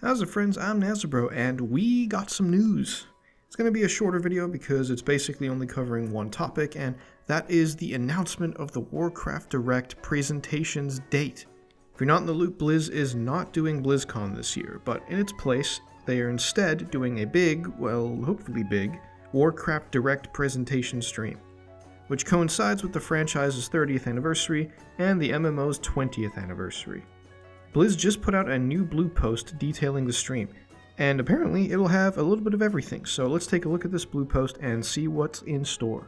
How's it, friends? I'm Nazabro, and we got some news. It's going to be a shorter video because it's basically only covering one topic, and that is the announcement of the Warcraft Direct presentation's date. If you're not in the loop, Blizz is not doing BlizzCon this year, but in its place, they are instead doing a big, well, hopefully big, Warcraft Direct presentation stream, which coincides with the franchise's 30th anniversary and the MMO's 20th anniversary. Blizz just put out a new blue post detailing the stream, and apparently it'll have a little bit of everything, so let's take a look at this blue post and see what's in store.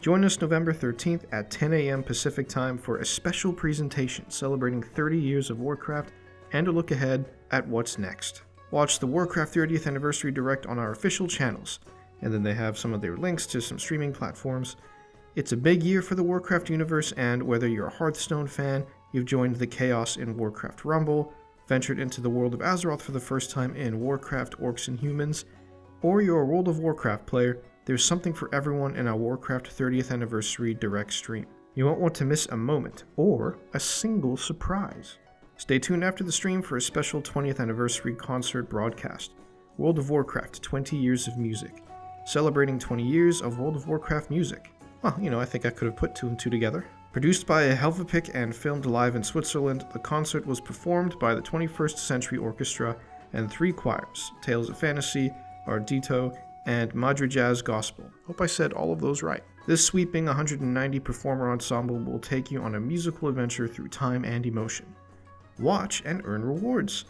Join us November 13th at 10 a.m. Pacific time for a special presentation celebrating 30 years of Warcraft and a look ahead at what's next. Watch the Warcraft 30th Anniversary Direct on our official channels, and then they have some of their links to some streaming platforms. It's a big year for the Warcraft universe, and whether you're a Hearthstone fan, you've joined the chaos in Warcraft Rumble, ventured into the world of Azeroth for the first time in Warcraft Orcs and Humans, or you're a World of Warcraft player, there's something for everyone in our Warcraft 30th Anniversary Direct stream. You won't want to miss a moment, or a single surprise. Stay tuned after the stream for a special 20th Anniversary concert broadcast, World of Warcraft 20 Years of Music, celebrating 20 years of World of Warcraft music. Well, I think I could have put two and two together. Produced by Helvepick and filmed live in Switzerland, the concert was performed by the 21st Century Orchestra and three choirs, Tales of Fantasy, Ardito, and Madrid Jazz Gospel. Hope I said all of those right. This sweeping 190 performer ensemble will take you on a musical adventure through time and emotion. Watch and earn rewards.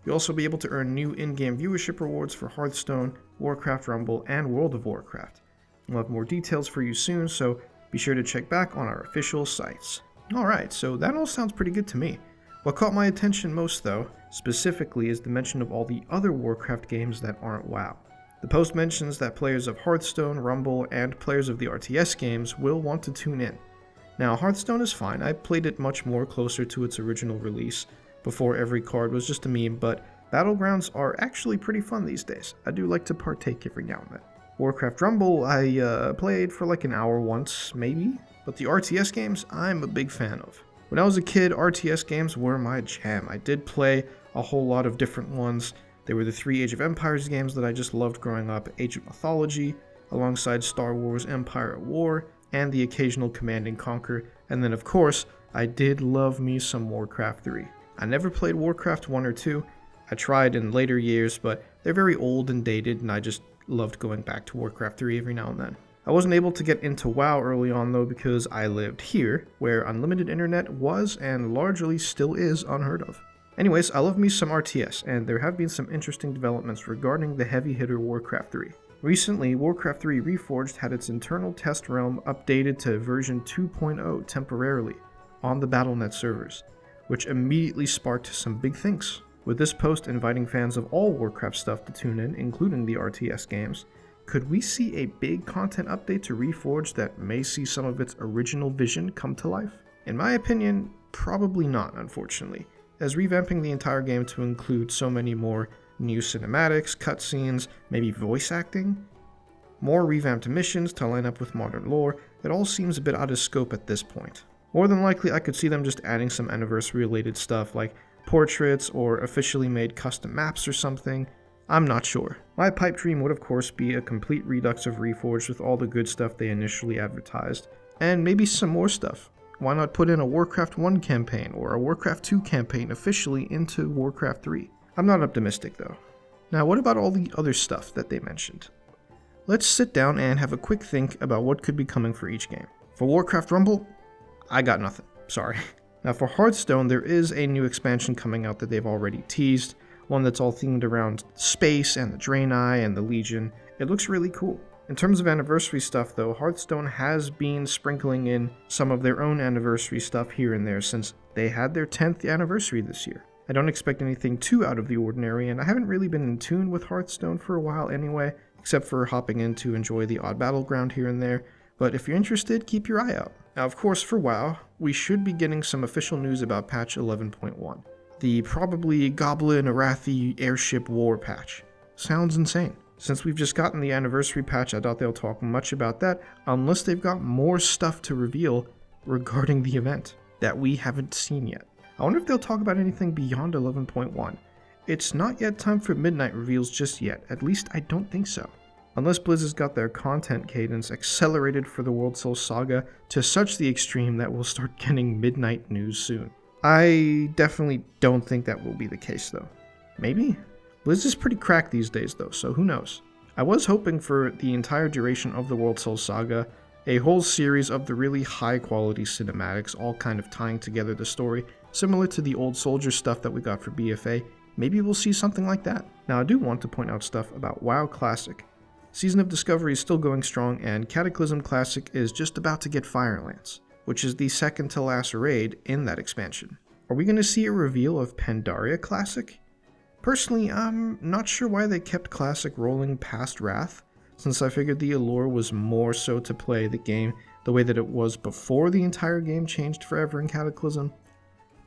You'll also be able to earn new in-game viewership rewards for Hearthstone, Warcraft Rumble, and World of Warcraft. We'll have more details for you soon, so be sure to check back on our official sites. Alright, so that all sounds pretty good to me. What caught my attention most though, specifically, is the mention of all the other Warcraft games that aren't WoW. The post mentions that players of Hearthstone, Rumble, and players of the RTS games will want to tune in. Now, Hearthstone is fine. I played it much more closer to its original release, before every card was just a meme, but Battlegrounds are actually pretty fun these days. I do like to partake every now and then. Warcraft Rumble, I played for like an hour once, maybe, but the RTS games, I'm a big fan of. When I was a kid, RTS games were my jam. I did play a whole lot of different ones. They were the three Age of Empires games that I just loved growing up, Age of Mythology, alongside Star Wars Empire at War, and the occasional Command & Conquer, and then of course, I did love me some Warcraft 3. I never played Warcraft 1 or 2. I tried in later years, but they're very old and dated, and I just loved going back to Warcraft 3 every now and then. I wasn't able to get into WoW early on though because I lived here, where unlimited internet was and largely still is unheard of. Anyways, I love me some RTS, and there have been some interesting developments regarding the heavy hitter Warcraft 3. Recently, Warcraft 3 Reforged had its internal test realm updated to version 2.0 temporarily on the Battle.net servers, which immediately sparked some big things. With this post inviting fans of all Warcraft stuff to tune in, including the RTS games, could we see a big content update to Reforged that may see some of its original vision come to life? In my opinion, probably not, unfortunately, as revamping the entire game to include so many more new cinematics, cutscenes, maybe voice acting, more revamped missions to line up with modern lore, it all seems a bit out of scope at this point. More than likely, I could see them just adding some anniversary-related stuff like portraits or officially made custom maps or something. I'm not sure. My pipe dream would of course be a complete redux of Reforged with all the good stuff they initially advertised, and maybe some more stuff. Why not put in a Warcraft 1 campaign or a Warcraft 2 campaign officially into Warcraft 3? I'm not optimistic though. Now, what about all the other stuff that they mentioned? Let's sit down and have a quick think about what could be coming for each game. For Warcraft Rumble, I got nothing. Sorry. Now for Hearthstone, there is a new expansion coming out that they've already teased, one that's all themed around space and the Draenei and the Legion. It looks really cool. In terms of anniversary stuff though, Hearthstone has been sprinkling in some of their own anniversary stuff here and there since they had their 10th anniversary this year. I don't expect anything too out of the ordinary, and I haven't really been in tune with Hearthstone for a while anyway, except for hopping in to enjoy the odd battleground here and there, but if you're interested, keep your eye out. Now of course for WoW, we should be getting some official news about patch 11.1. The probably Goblin Arathi Airship War patch. Sounds insane. Since we've just gotten the anniversary patch, I doubt they'll talk much about that unless they've got more stuff to reveal regarding the event that we haven't seen yet. I wonder if they'll talk about anything beyond 11.1. it's not yet time for midnight reveals just yet, at least I don't think so. Unless Blizz has got their content cadence accelerated for the World Soul Saga to such the extreme that we'll start getting midnight news soon. I definitely don't think that will be the case though. Maybe? Blizz is pretty cracked these days though, so who knows. I was hoping for the entire duration of the World Soul Saga, a whole series of the really high quality cinematics all kind of tying together the story, similar to the old soldier stuff that we got for BFA. Maybe we'll see something like that. Now I do want to point out stuff about WoW Classic. Season of Discovery is still going strong, and Cataclysm Classic is just about to get Firelance, which is the second to last raid in that expansion. Are we going to see a reveal of Pandaria Classic? Personally, I'm not sure why they kept Classic rolling past Wrath, since I figured the allure was more so to play the game the way that it was before the entire game changed forever in Cataclysm.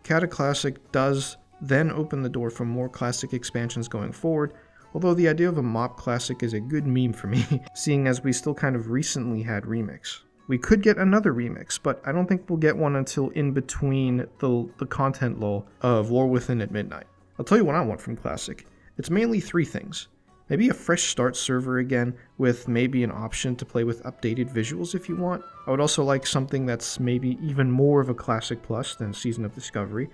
Cataclassic does then open the door for more Classic expansions going forward, although the idea of a MoP Classic is a good meme for me, seeing as we still kind of recently had Remix. We could get another Remix, but I don't think we'll get one until in between the content lull of War Within at midnight. I'll tell you what I want from Classic. It's mainly three things. Maybe a fresh start server again, with maybe an option to play with updated visuals if you want. I would also like something that's maybe even more of a Classic Plus than Season of Discovery.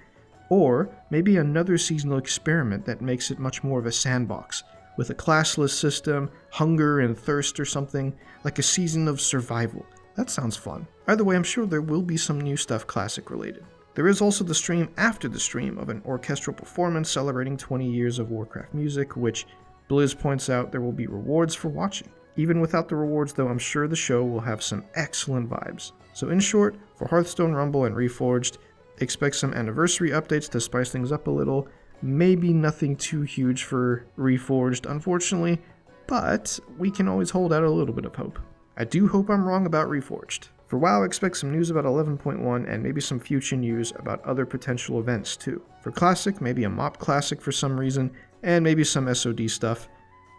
Or maybe another seasonal experiment that makes it much more of a sandbox, with a classless system, hunger and thirst or something, like a season of survival. That sounds fun. Either way, I'm sure there will be some new stuff Classic related. There is also the stream after the stream of an orchestral performance celebrating 20 years of Warcraft music, which Blizz points out there will be rewards for watching. Even without the rewards though, I'm sure the show will have some excellent vibes. So in short, for Hearthstone Rumble and Reforged, expect some anniversary updates to spice things up a little. Maybe nothing too huge for Reforged, unfortunately, but we can always hold out a little bit of hope. I do hope I'm wrong about Reforged. For WoW, expect some news about 11.1 and maybe some future news about other potential events too. For Classic, maybe a MoP Classic for some reason, and maybe some SOD stuff,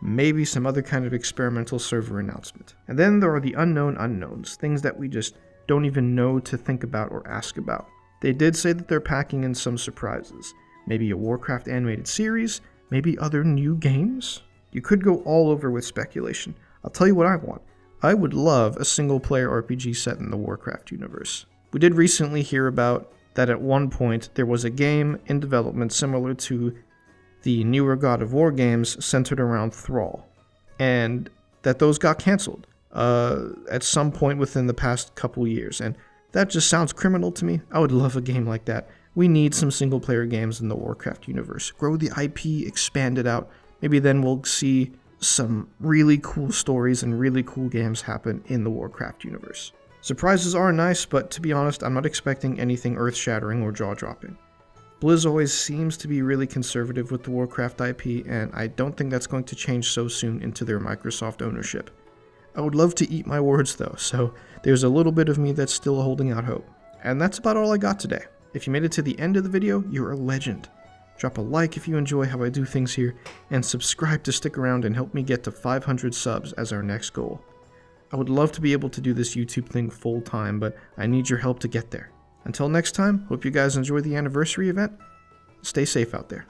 maybe some other kind of experimental server announcement. And then there are the unknown unknowns, things that we just don't even know to think about or ask about. They did say that they're packing in some surprises. Maybe a Warcraft animated series, maybe other new games. You could go all over with speculation. I'll tell you what I want. I would love a single-player RPG set in the Warcraft universe. We did recently hear about that at one point there was a game in development similar to the newer God of War games centered around Thrall, and that those got cancelled at some point within the past couple years, and that just sounds criminal to me. I would love a game like that. We need some single-player games in the Warcraft universe. Grow the IP, expand it out. Maybe then we'll see some really cool stories and really cool games happen in the Warcraft universe. Surprises are nice, but to be honest, I'm not expecting anything earth-shattering or jaw-dropping. Blizz always seems to be really conservative with the Warcraft IP, and I don't think that's going to change so soon into their Microsoft ownership. I would love to eat my words though, so there's a little bit of me that's still holding out hope. And that's about all I got today. If you made it to the end of the video, you're a legend. Drop a like if you enjoy how I do things here, and subscribe to stick around and help me get to 500 subs as our next goal. I would love to be able to do this YouTube thing full time, but I need your help to get there. Until next time, hope you guys enjoy the anniversary event. Stay safe out there.